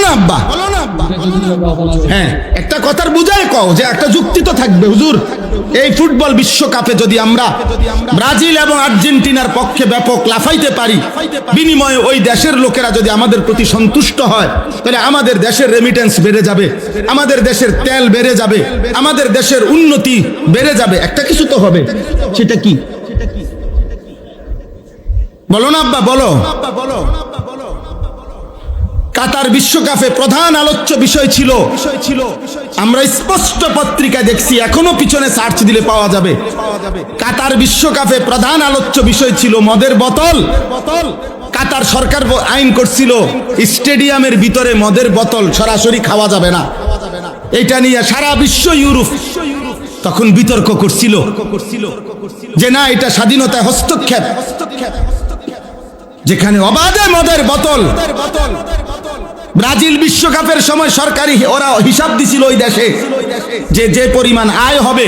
না আব্বা, হ্যাঁ একটা কথার বুঝায় কও যে একটা যুক্তি তো থাকবে হুজুর। এই ফুটবল বিশ্বকাপে যদি আমরা ব্রাজিল এবং আর্জেন্টিনার পক্ষে ব্যাপক লাফাইতে পারি, বিনিময়ে ওই দেশের লোকেরা যদি আমাদের প্রতি সন্তুষ্ট হয়, তাহলে আমাদের দেশের রেমিটেন্স বেড়ে যাবে, আমাদের দেশের তেল বেড়ে যাবে, আমাদের দেশের উন্নতি বেড়ে যাবে। একটা কিছু তো হবে, সেটা কি বলো না আব্বা, বলো। কাতার বিশ্বকাপে প্রধান আলোচ্য বিষয় ছিল, আমরা স্পষ্ট পত্রিকা দেখছি, এখনো পিছনে সার্চ দিলে পাওয়া যাবে, কাতার বিশ্বকাপে প্রধান আলোচ্য বিষয় ছিল মদের বোতল। কাতার সরকার আইন করছিল স্টেডিয়ামের ভিতরে মদের বোতল সরাসরি খাওয়া যাবে না। এটা নিয়ে সারা বিশ্ব, ইউরোপ তখন বিতর্ক করছিল যে না, এটা স্বাধীনতায় হস্তক্ষেপ, যেখানে অবাধে মদের বোতল। ব্রাজিল বিশ্বকাপের সময় সরকারি ওরা হিসাব দিছিল ওই দেশে যে যে পরিমাণ আয় হবে,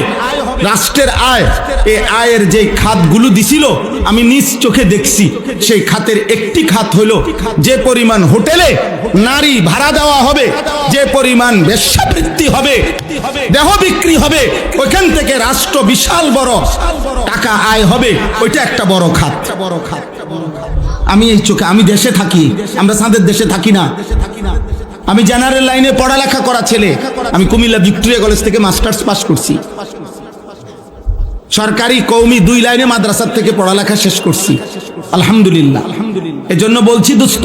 রাষ্ট্রের আয়, এই আয়ের যে খাতগুলো দিছিল আমি নিজ চোখে দেখছি, সেই খাতের একটি খাত হলো যে পরিমাণ হোটেলে নারী ভাড়া দেওয়া হবে, যে পরিমাণ বেশ্যাবৃত্তি হবে, দেহ বিক্রি হবে, ওইখান থেকে রাষ্ট্র বিশাল বড় টাকা আয় হবে, ওইটা একটা বড় খাত। আমি এই চোখে, আমি দেশে থাকি, আমরা সাদের দেশে থাকি না। আমি জেনারেল লাইনে পড়ালেখা করা ছেলে, আমি কুমিল্লা ভিক্টোরিয়া কলেজ থেকে মাস্টার্স পাস করছি, সরকারি কওমি 2 লাইনে মাদ্রাসার থেকে পড়ালেখা শেষ করছি, আলহামদুলিল্লাহ। এজন্য বলছি দোস্ত,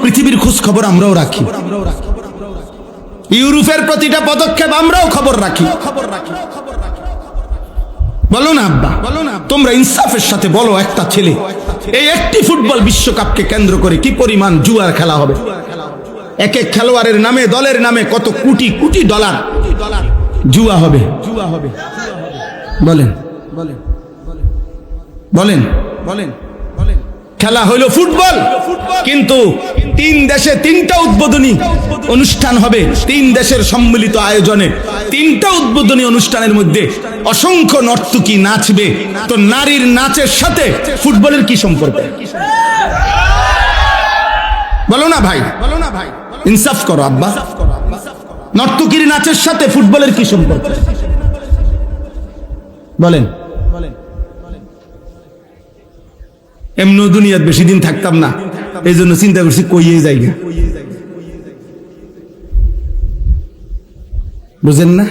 পৃথিবীর খোঁজ খবর আমরাও রাখি, ইউরোপের প্রতিটা পদক্ষেপ আমরাও খবর রাখি। বলো না আব্বা, তোমরা ইনসাফের সাথে বলো, একটা ছেলে এই একটি ফুটবল বিশ্বকাপকে কেন্দ্র করে কি পরিমাণ জুয়ার খেলা হবে, এক এক খেলোয়াড়ের নামে, দলের নামে কত কোটি কোটি ডলার জুয়া হবে। বলেন বলেন বলেন, খেলা হইল ফুটবল, কিন্তু 3 দেশে 3টা উদ্বোধনী অনুষ্ঠান হবে, 3 দেশের সম্মিলিত আয়োজনে 3টা উদ্বোধনী অনুষ্ঠানের মধ্যে অসংখ্য নর্তকী নাচবে। তো নারীর নাচের সাথে ফুটবলের কি সম্পর্ক? বলো না ভাই, ইনসাফ করো আব্বা, নর্তকীর নাচের সাথে ফুটবলের কি সম্পর্ক? বলেন। এমন দুনিয়ার বেশি দিন থাকতাম না, এই জন্য চিন্তা করছি কইয়ে যাই না, বুঝেন না?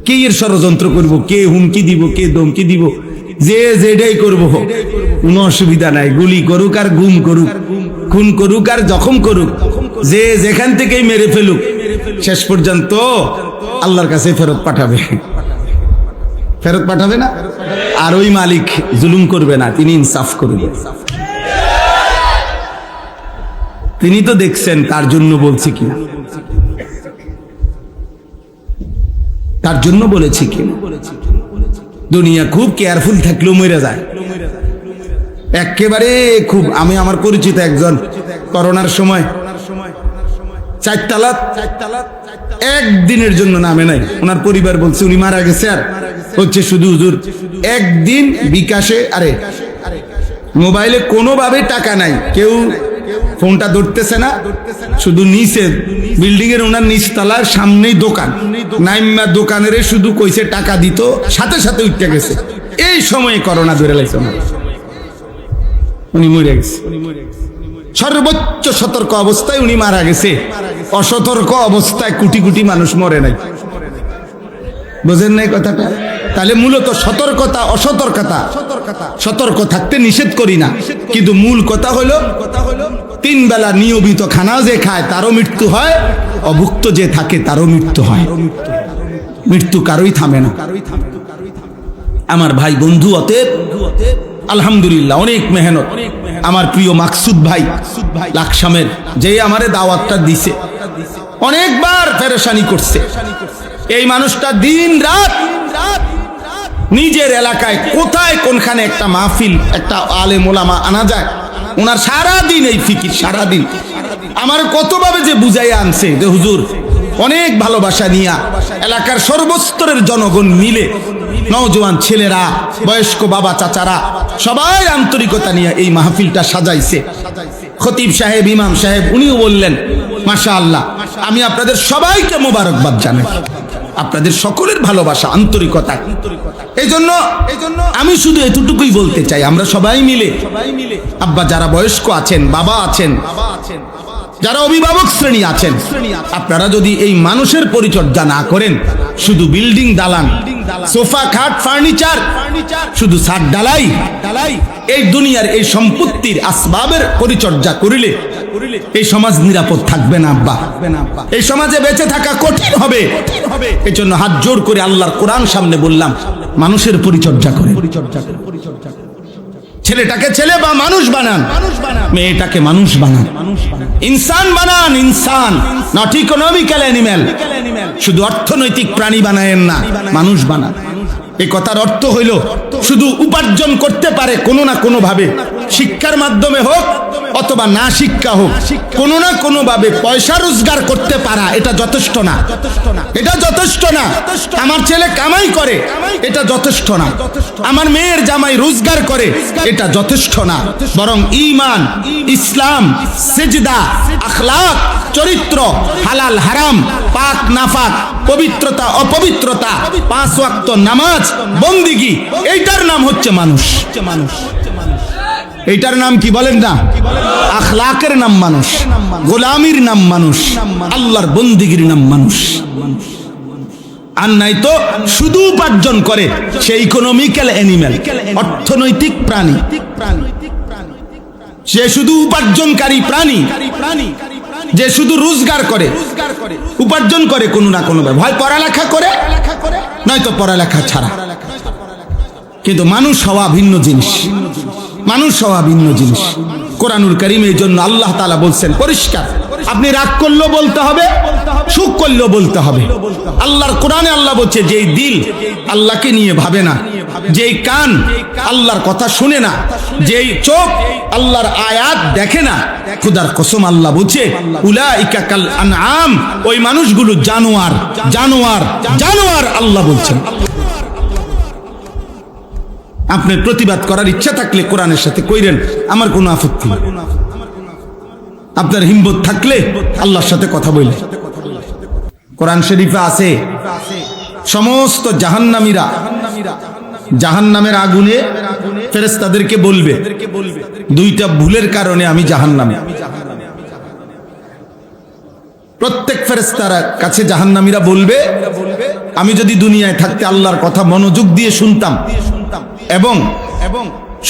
কে এর ষড়যন্ত্র করব, কে হুমকি দিব, কে ধমকি দিব, যে যেটাই করব কোনো অসুবিধা নাই, গুলি করুক আর গুম করুক, খুন করুক আর জখম করুক, যে যেখান থেকেই মেরে ফেলুক, শেষ পর্যন্ত আল্লাহর কাছে ফেরত পাঠাবে না। আর ওই মালিক জুলুম করবে না, তিনি ইনসাফ করবে। তিনি তো দেখছেন, তার জন্য বলছি কিনা, তার জন্য বলেছি কিনা। দুনিয়া খুব কেয়ারফুল থাকলেও মরে যায় একেবারে খুব। আমি আমার পরিচিত একজন করোনার সময় 4 তালা একদিনের জন্য নামে নাই, ওনার পরিবার বলছে উনি মারা গেছে, আর হচ্ছে শুধু হুজুর একদিন বিকাশে, আরে মোবাইলে কোনোভাবে টাকা নাই, কেউ ফোনটা ধরতেছে না, শুধু নিচে বিল্ডিং এর ওনার নিচতলার সামনেই দোকান, নাইমা দোকানের শুধু কইছে টাকা দিত, সাথে সাথে উঠতে গেছে। এই সময়ে করোনা ধরে লাগছে, উনি মরে গেছে। সর্বোচ্চ সতর্ক অবস্থায় উনি মারা গেছে, অসতর্ক অবস্থায় কোটি কোটি মানুষ মরে নাই। বুঝেন নাই কথাটা? তাহলে মূলত সতর্কতা, অসতর্কতা, সতর্ক থাকতে নিষেধ করি না, কিন্তু মূল কথা হলো 3 বেলা নিয়মিত খানা যে খায় তারও মৃত্যু হয়, অভুক্ত যে থাকে তারও মৃত্যু হয়, মৃত্যু কারোই থামে না আমার ভাই বন্ধু। অতএব আলহামদুলিল্লাহ অনেক মেহনত আমার প্রিয় মাকসুদ ভাই লাকসামের, যে আমারে দাওয়াতটা দিছে, অনেকবার পেরেশানি করছে। এই মানুষটা দিন রাত নিজের এলাকায় কোথায় কোনখানে একটা মাহফিল, একটা আলেম ওলামা আনা যায়, ওনার সারাদিন এই ফিকির, সারাদিন আমার কতভাবে যে বুঝাইয়া আনছে যে হুজুর অনেক ভালোবাসা নিয়া এলাকার সর্বস্তরের জনগণ মিলে, নওজোয়ান ছেলেরা, বয়স্ক বাবা চাচারা সবাই আন্তরিকতা নিয়ে এই মাহফিলটা সাজাইছে। খতিব সাহেব, ইমাম সাহেব, উনিও বললেন মাশাআল্লাহ, আমি আপনাদের সবাইকে মোবারকবাদ জানাই, আপনাদের সকলের ভালোবাসা, আন্তরিকতা। এই জন্য আমি শুধু এতটুকুই বলতে চাই, আমরা সবাই মিলে, আব্বা যারা বয়স্ক আছেন, বাবা আছেন, যারা অভিভাবক শ্রেণী আছেন, আপনারা যদি এই মানুষের পরিচর্যা না করেন, শুধু বিল্ডিং দালান, সোফা খাট ফার্নিচার, শুধু ছাদ ঢালাই, এই দুনিয়ার এই সম্পত্তির আসবাবের পরিচর্যা করিলে এই সমাজ নিরাপদ থাকবে না আব্বা, এই সমাজে বেঁচে থাকা কঠিন হবে। এই জন্য হাত জোর করে আল্লাহর কোরআন সামনে বললাম, মানুষের পরিচর্যা করে, ছেলেটাকে ছেলে বা মানুষ বানান, মেয়েটাকে মানুষ বানান, ইনসান বানান, ইনসান, নট ইকোনমিক্যাল অ্যানিম্যাল। শুধু অর্থনৈতিক প্রাণী বানায়েন না, মানুষ বানান। এই কথার অর্থ হইল শুধু উপার্জন করতে পারে কোনো না কোনো ভাবে, শিক্ষার মাধ্যমে হোক অথবা না শিক্ষা হোক, কোনো না কোনো ভাবে পয়সা রোজগার করতে পারা, এটা যথেষ্ট না, এটা যথেষ্ট না। আমার ছেলে কামাই করে, এটা যথেষ্ট না। আমার মেয়ের জামাই রোজগার করে, এটা যথেষ্ট না। বরং ঈমান, ইসলাম, সিজদা, আখলাক, চরিত্র, হালাল হারাম, পাক নাফাক, পবিত্রতা অপবিত্রতা, 5 ওয়াক্ত নামাজ, বন্দিগি, এইটার নাম হচ্ছে মানুষ। এইটার নাম কি বলেন না? আখলাকের নাম মানুষ, গোলামির নাম মানুষ, আল্লাহর বন্দিগির নাম মানুষ। আর নাই তো শুধু উপার্জন করে, সে ইকোনমিক্যাল অ্যানিম্যাল, অর্থনৈতিক প্রাণী, সে শুধু উপার্জনকারী প্রাণী, যে শুধু রোজগার করে, উপার্জন করে কোনো না কোনো ভাবে, হয় পড়ালেখা করে নয়তো পড়ালেখা ছাড়া। কিন্তু মানুষ হওয়া ভিন্ন জিনিস, মানুষ হওয়া ভিন্ন জিনিস। কোরআনুল কারীম এই জন্য আল্লাহ তাআলা বলছেন পরিষ্কার, আপনি রাগ করলেও বলতে হবে, সুখ করলেও বলতে হবে। আল্লাহর কোরআনে আল্লাহ বলছে, যেই দিল আল্লাহকে নিয়ে ভাবে না, যেই কান আল্লাহর কথা শুনে না, যেই চোখ আল্লাহর আয়াত দেখে না, খোদার কসম আল্লাহ বলছে উলাইকা কাল আনআম, ওই মানুষগুলো জানোয়ার, জানোয়ার, জানোয়ার আল্লাহ বলছেন। আপনার প্রতিবাদ করার ইচ্ছা থাকলে কোরআনের সাথে কইরেন, আমার কোনো আপত্তি নেই। আপনার হিম্মত থাকলে আল্লাহর সাথে কথা বললেন। কোরআন শরীফে আছে সমস্ত জাহান্নামীরা জাহান্নামের আগুনে ফেরেশতাদেরকে বলবে, 2টা ভুলের কারণে আমি জাহান্নামী। প্রত্যেক ফেরেশতার কাছে জাহান্নামীরা বলবে, আমি যদি দুনিয়ায় থাকতে আল্লাহর কথা মনোযোগ দিয়ে শুনতাম এবং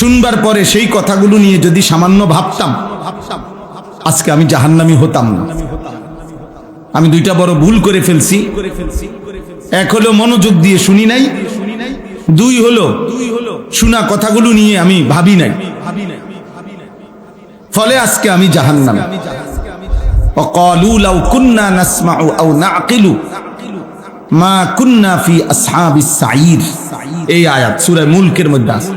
শুনবার পরে সেই কথাগুলো নিয়ে যদি সামান্য ভাবতাম, আজকে আমি জাহান্নামী হতাম না। আমি 2টা বড় ভুল করে ফেলছি। এক হলো মনোযোগ দিয়ে শুনি নাই, 2 হলো শোনা কথাগুলো নিয়ে আমি ভাবি নাই, ফলে আজকে আমি জাহান্নামী। ওয়াকালু লাউ কুন্না নাসমাউ আও নাআকিলু মা কুন্না ফি আসহাবিস সাঈর, এই আয়াত সূরা মুলকের মধ্যে আছে।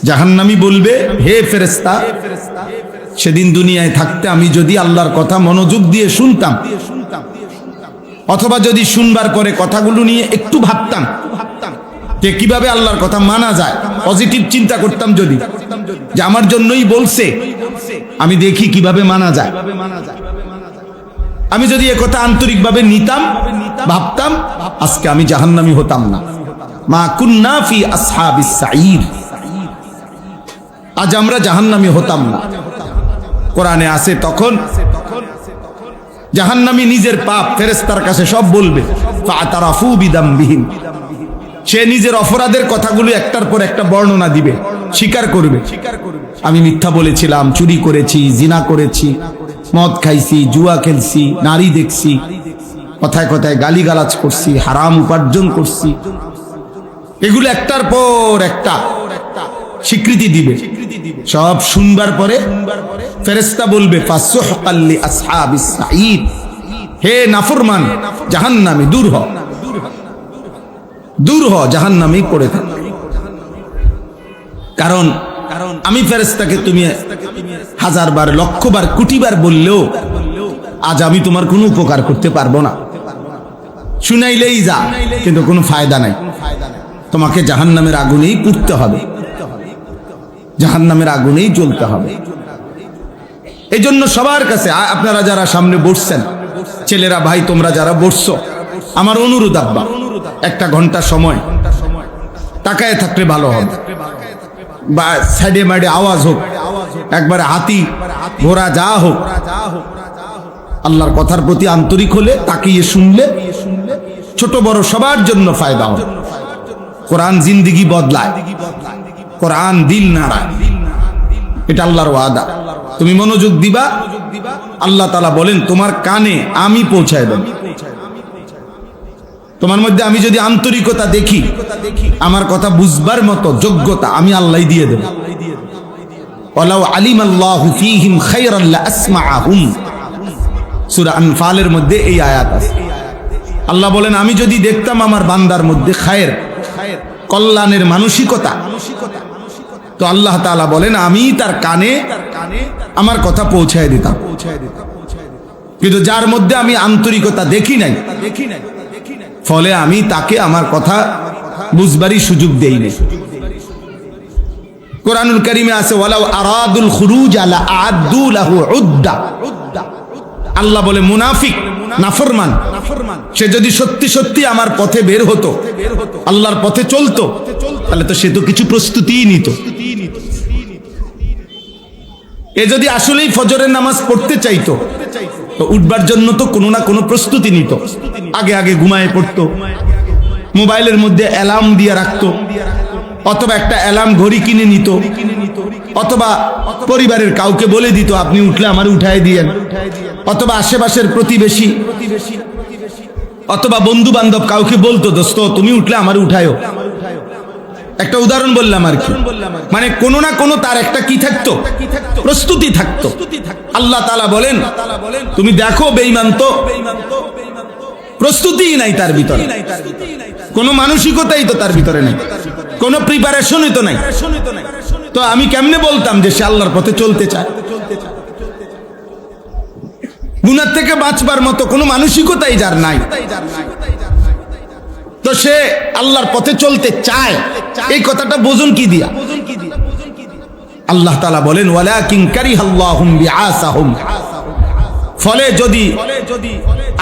জাহান্নামী বলবে, হে ফেরেশতা, সেদিন দুনিয়ায় থাকতে আমি যদি আল্লাহর কথা মনোযোগ দিয়ে শুনতাম, অথবা যদি শুনবার পরে কথাগুলো নিয়ে একটু ভাবতাম যে কিভাবে আল্লাহর কথা মানা যায়, পজিটিভ চিন্তা করতাম, যদি যে আমার জন্যই বলছে, আমি দেখি কিভাবে মানা যায়, আমি যদি একথা আন্তরিকভাবে নিতাম, ভাবতাম, আজকে আমি জাহান্নামী হতাম না। মা কুন্না ফি আসহাবিস সাঈর, আজ আমরা জাহান্নামী হতাম না। কোরআনে আছে, তখন জাহান্নামী নিজের পাপ ফেরেশতার কাছে সব বলবে, ফাতারাফু বিদামবিহিম, সে নিজের অপরাধের কথাগুলো একটার পর একটা বর্ণনা দিবে, স্বীকার করবে, আমি মিথ্যা বলেছিলাম, চুরি করেছি, জিনা করেছি, মদ খাইছি, জুয়া খেলছি, নারী দেখছি, কথায় কথায় গালিগালাজ করছি, হারাম উপার্জন করছি, এগুলো একটার পর একটা স্বীকৃতি দিবে। সব শুনবার পরে ফেরেশতা বলবে, ফাসুহকাল লি আসহাবিস সাঈর, হে নাফরমান জাহান্নামী, দূর হ, দূর হ, জাহান্নামী পড়ে থাক। কারণ আমি ফেরেশতাকে তুমি 1000 বার, 1,00,000 বার, কোটি বার বললেও আজ আমি তোমার কোনো উপকার করতে পারবো না। শুনাইলেই যা, কিন্তু কোনো ফায়দা নাই। তোমাকে জাহান্নামের আগুনেই পুড়তে হবে, জাহান্নামের আগুনেই জ্বলতে হবে। এই জন্য সবার কাছে আপনারা যারা সামনে বসছেন, ছেলেরা ভাই তোমরা যারা বসছো, আমার অনুরোধ আব্বা, একটা ঘন্টা সময় তাকায় থাকলে ভালো হবে। বা সাইডে মাইডে আওয়াজ হোক, একবারে হাতি ঘোড়া যা হোক, আল্লাহর কথার প্রতি আন্তরিক হলে তাকিয়ে শুনলে ছোট বড় সবার জন্য ফায়দা হবে। কোরআন জিন্দিগি বদলায়, কোরআন দিল নাড়ায়, এটা আল্লাহর ওয়াদা। তুমি মনোযোগ দিবা, আল্লাহ তাআলা বলেন তোমার কানে আমি পৌঁছায় দেব। তোমার মধ্যে আমি যদি আন্তরিকতা দেখি, আমার কথা বুঝবার মতো যোগ্যতা আমি আল্লাহ দিয়ে দেব। ওয়ালাউ আলিমাল্লাহু ফীহিম খায়রান লাআসমাআহুম, সূরা আনফালের মধ্যে এই আয়াত আছে। আল্লাহ বলেন আমি যদি দেখতাম আমার বান্দার মধ্যে খায়ের, কল্যাণের মানসিকতা, তো আল্লাহ তাআলা বলেন আমি তার কানে আমার কথা পৌঁছায় দিতাম। কিন্তু যার মধ্যে আমি আন্তরিকতা দেখি নাই, ফলে আমি তাকে আমার কথা বুঝবারই সুযোগ দেই নাই। কোরআনুল কারীমে আছে ওয়ালাউ আরাদুল খুরুজ আলা আ'আদ্দু লাহু উদ্দা। আল্লাহ বলে মুনাফিক নাফরমান সে যদি সত্যি সত্যি আমার পথে বের হতো, আল্লাহর পথে চলতো, তাহলে তো সে তো কিছু প্রস্তুতিই নিত। এ যদি আসলেই ফজরের নামাজ পড়তে চাইতো, তো উঠবার জন্য তো কোনো না কোনো প্রস্তুতি নিত। আগে আগে ঘুমায় পড়তো, মোবাইলের মধ্যে অ্যালার্ম দিয়ে রাখতো, অথবা একটা অ্যালার্ম ঘড়ি কিনে নিত, অথবা পরিবারের কাউকে বলে দিত আপনি উঠলে আমার উঠায় দিয়েন, অথবা আশেপাশের প্রতিবেশী অথবা বন্ধু বান্ধব কাউকে বলতো দোস্ত তুমি উঠলে আমার উঠায়ও। একটা উদাহরণ বললাম আর কি, মানে কোনো না কোনো তার একটা কি থাকতো, প্রস্তুতি থাকতো। আল্লাহ তাআলা বলেন তুমি দেখো বেঈমান তো প্রস্তুতিই নাই তার ভিতরে, কোনো মানসিকতাই তো তার ভিতরে নাই, কোনো প্রিপারেশনই তো নাই। তো আমি কেমনে বলতাম যে সে আল্লাহর পথে চলতে চায়? গুনাহ থেকে বাঁচবার মতো কোনো মানসিকতাই যার নাই, তো সে আল্লাহর পথে চলতে চায়, এই কথাটা বোঝুন কি দিয়া? আল্লাহ তাআলা বলেন ওয়ালাকিন কারিহাল্লাহুম বিআসাহুম, ফলে যদি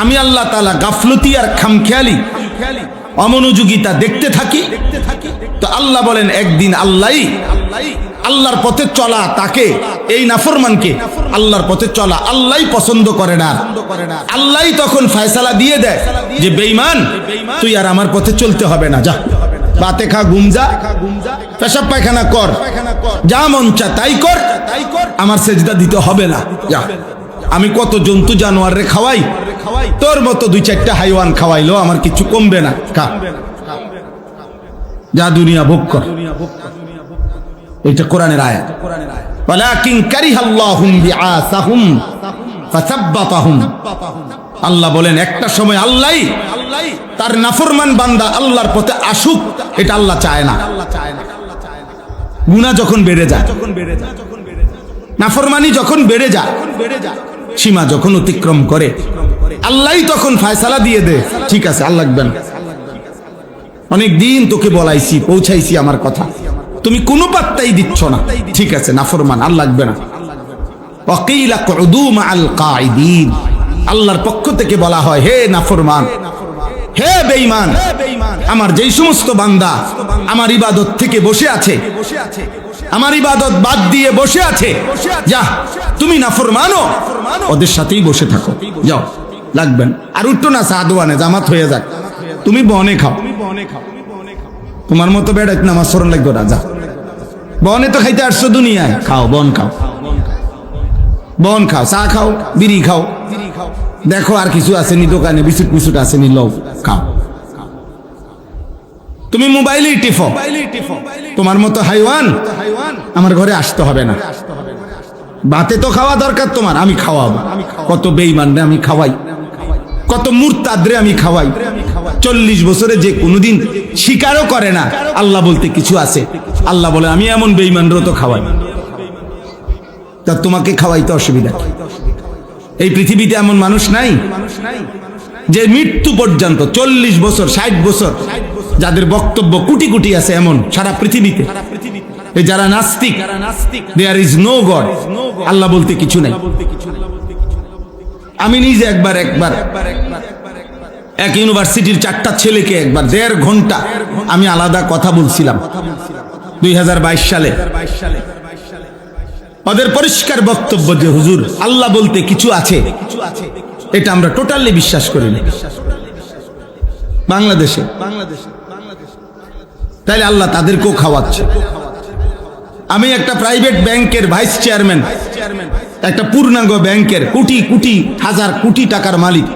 আমি আল্লাহ তাআলা গাফলতি আর খামখেয়ালি অমনোযোগিতা দেখতে থাকি, তো আল্লাহ বলেন একদিন আল্লাহর পথে চলা তাকে, এই নাফরমানকে আল্লাহর পথে চলা আল্লাহই পছন্দ করে না। আল্লাহই তখন ফয়সালা দিয়ে দেয় যে বেঈমান তুই আর আমার পথে চলতে হবে না, যা বাতে খা ঘুম যা, পেশাব পায়খানা কর, যা মন চা তাই কর, আমার সেজদা দিতে হবে না, যা। আমি কত জন্তু জানোয়ার রে খাওয়াই, তোর মতো দুই চারটা হাইওয়ান খাওয়াইলো আমার কিছু কমবে না, খা, যা দুনিয়া ভোগ কর। এটা কোরআনের আয়াত। ওয়ালাকিন কারিহাল্লাহুম বিআসাহুম ফাসাব্বাতাহুম, আল্লাহ বলেন একটা সময় আল্লাহ তার নাফরমান বান্দা আল্লাহর পথে আসুক, এটা আল্লাহ চায় না। গুনাহ যখন বেড়ে যায়, নাফরমানি যখন বেড়ে যায়, সীমা যখন অতিক্রম করে, আল্লাহই তখন ফয়সালা দিয়ে দেয় ঠিক আছে আর লাগবে না, অনেক দিন তোকে বলাইছি পৌঁছাইছি আমার কথা, তুমি কোনো পাত্তাই দিচ্ছ না, ঠিক আছে নাফরমান আর লাগবে না। ওয়াকিলা কুদু মাআল কাঈদিন, আল্লাহর পক্ষ থেকে বলা হয় হে নাফরমান, হে বেঈমান, আমার যেই সমস্ত বান্দা আমার ইবাদত থেকে বসে আছে, আমার ইবাদত বাদ দিয়ে বসে আছে, যা তুমি নাফরমানো ওদের সাথেই বসে থাকো, যাও লাগবেন আর উঠতো না, সাদওয়ানে জামাত হয়ে যাক, তুমি বনে খাও, তোমার মতো বেড়াইত নামাজ পড়ন লাগবে না, যা বনে তো খাইতে আসছো দুনিয়ায়, খাও বন খাও, বন খাও, চা খাও, বিড়ি খাও, দেখো আর কিছু আসেনি দোকানে, বিস্কুট মিস্কুট আসেনি, লও খাও। তুমি মোবাইলেই টিফো, তোমার মতো হাইওয়ান আমার ঘরে আসতে হবে না, ভাতে তো খাওয়া দরকার তোমার, আমি খাওয়াবো। কত বেঈমান রে আমি খাওয়াই, কত মুরতাদ রে আমি খাওয়াই, 40 বছরে যে কোনোদিন স্বীকারও করে না আল্লাহ বলতে কিছু আছে। আল্লাহ বলে আমি এমন বেঈমানরও তো খাওয়াই, তা তোমাকে খাওয়াইতে অসুবিধা? এই পৃথিবীতে এমন মানুষ নাই যে মৃত্যু পর্যন্ত 40 বছর 60 বছর যাদের বক্তব্য কোটি কোটি আছে, এমন সারা পৃথিবীতে এই যারা নাস্তিক, দেয়ার ইজ নো গড, আল্লাহ বলতে কিছু নাই। আমি নিজে একবার এক ইউনিভার্সিটির 4টা ছেলেকে একবার 1.5 ঘন্টা আমি আলাদা কথা বলছিলাম 2022 সালে। ওদের পরিষ্কার বক্তব্য যে হুজুর আল্লাহ বলতে কিছু আছে, এটা আমরা টোটালি বিশ্বাস করি না বাংলাদেশে। তাইলে আল্লাহ তাদেরকেও খাওয়াচ্ছে। আমি একটা প্রাইভেট ব্যাংকের ভাইস চেয়ারম্যান, একটা পূর্ণাঙ্গ ব্যাংকের কোটি কোটি হাজার কোটি টাকার মালিক,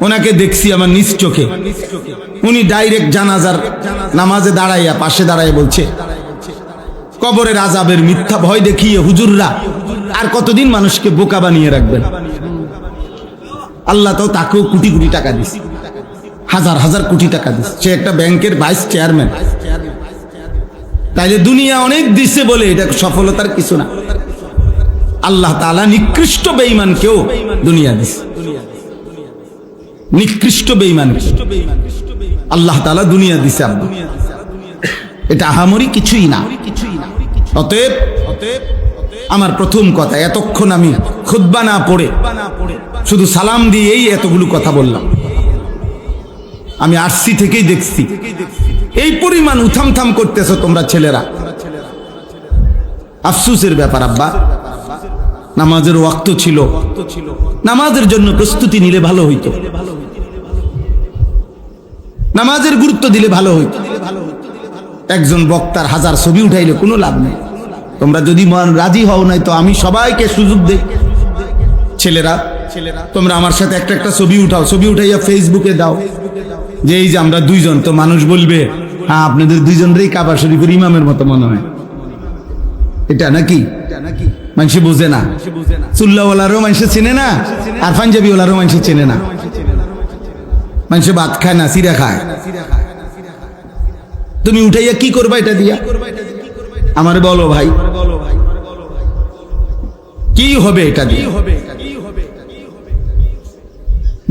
ওনাকে দেখছি আমার নিজ চোখে। উনি ডাইরেক্ট জানাজার নামাজে দাঁড়াইয়া পাশে দাঁড়াইয়া বলছে, কবরের আযাবের মিথ্যা ভয় দেখিয়ে হুজুররা আর কতদিন মানুষকে বোকা বানিয়ে রাখবেন। আল্লাহ তো তাকেও কোটি কোটি টাকা দিচ্ছে, হাজার হাজার কোটি টাকা দিচ্ছে, সে একটা ব্যাংকের ভাইস চেয়ারম্যান। তাইলে দুনিয়া অনেক দিছে বলে এটা সফলতার কিছু না। আল্লাহ তাআলা নিকৃষ্ট বেঈমানকেও দুনিয়া দিছে, নিকৃষ্ট বেঈমান আল্লাহ তাআলা দুনিয়া দিছে। এটা আহামরি কিছুই না। অতএব আমার প্রথম কথা, এতক্ষণ আমি খুতবা না পড়ে শুধু সালাম দিয়েই এতগুলো কথা বললাম। আমি আরসি থেকেই দেখছি এই পরিমাণ উথামথাম করতেছো তোমরা ছেলেরা। আফসোসের ব্যাপার আব্বা, নামাজের ওয়াক্ত ছিল, নামাজের জন্য প্রস্তুতি নিলে ভালো হইতো, নামাজের গুরুত্ব দিলে ভালো হইতো। একজন বক্তার 1000 ছবি উঠাইলে কোনো লাভ নেই। তোমরা যদি রাজি হও নাই তো আমি সবাইকে সুযোগ দেই, ছেলেরা তোমরা আমার সাথে একটা ছবি উঠাও, ছবি উঠাইয়া ফেসবুকে দাও যে এই যে আমরা দুইজন, তো মানুষ বলবে হ্যাঁ আপনাদের দুইজনেরই কাবা শরীফের ইমামের মতো মনে হয়। এটা নাকি মানুষ বোঝে না, চুল্লাওয়ালারও মানুষ চেনে না, আর পাঞ্জাবিওয়ালারও মানুষ চেনে না। মানুষ ভাত খায় না, চিরা খায়। তুমি উঠাইয়া কি করবা এটা দিয়া? আমার বলো ভাই, কি হবে এটা দিয়ে?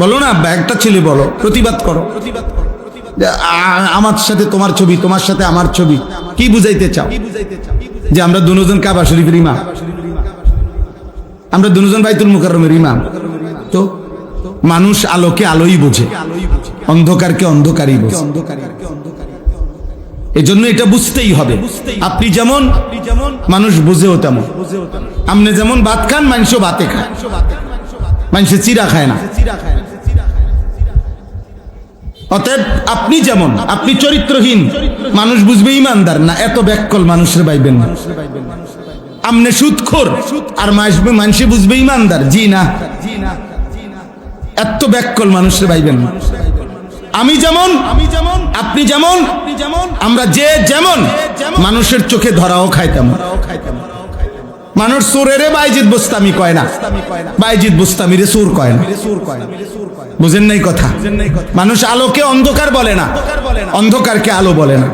বলো না, একটা ছেলে বলো, প্রতিবাদ করো। আমার সাথে তোমার ছবি, তোমার সাথে আমার ছবি, কি বুঝাইতে চাও? যে আমরা দুজন কাবা শরীফের ইমাম, আমরা দুজন বাইতুল মুকাররমের ইমাম। তো মানুষ আলোকে আলোই বোঝে, অন্ধকারকে অন্ধকারই বোঝে। এজন্য এটা বুঝতেই হবে। আপনি যেমন মানুষ বুঝেও তেমন। আপনি যেমন ভাত খান, মানুষও ভাতে খায়, মানুষে চিরা খায় না। অতএব আপনি যেমন, আপনি চরিত্রহীন, মানুষ বুঝবে ইমানদার না, এত ব্যাককল মানুষের বাইবেন না। আপনি সুদখোর আর মানুষে বুঝবে ইমানদার, জি না, এত ব্যাককল মানুষের বাইবেন না। আমি যেমন, আপনি যেমন, আমরা যে যেমন, মানুষের চোখে ধরাও খাই তেমন। মানুষ চোরেরে বাইজিদ বুস্তামি কয় না, বাইজিদ বুস্তামিরে চোর কয় না। বুঝেন নাই কথা? মানুষ আলোকে অন্ধকার বলে না, অন্ধকারকে আলো বলে না।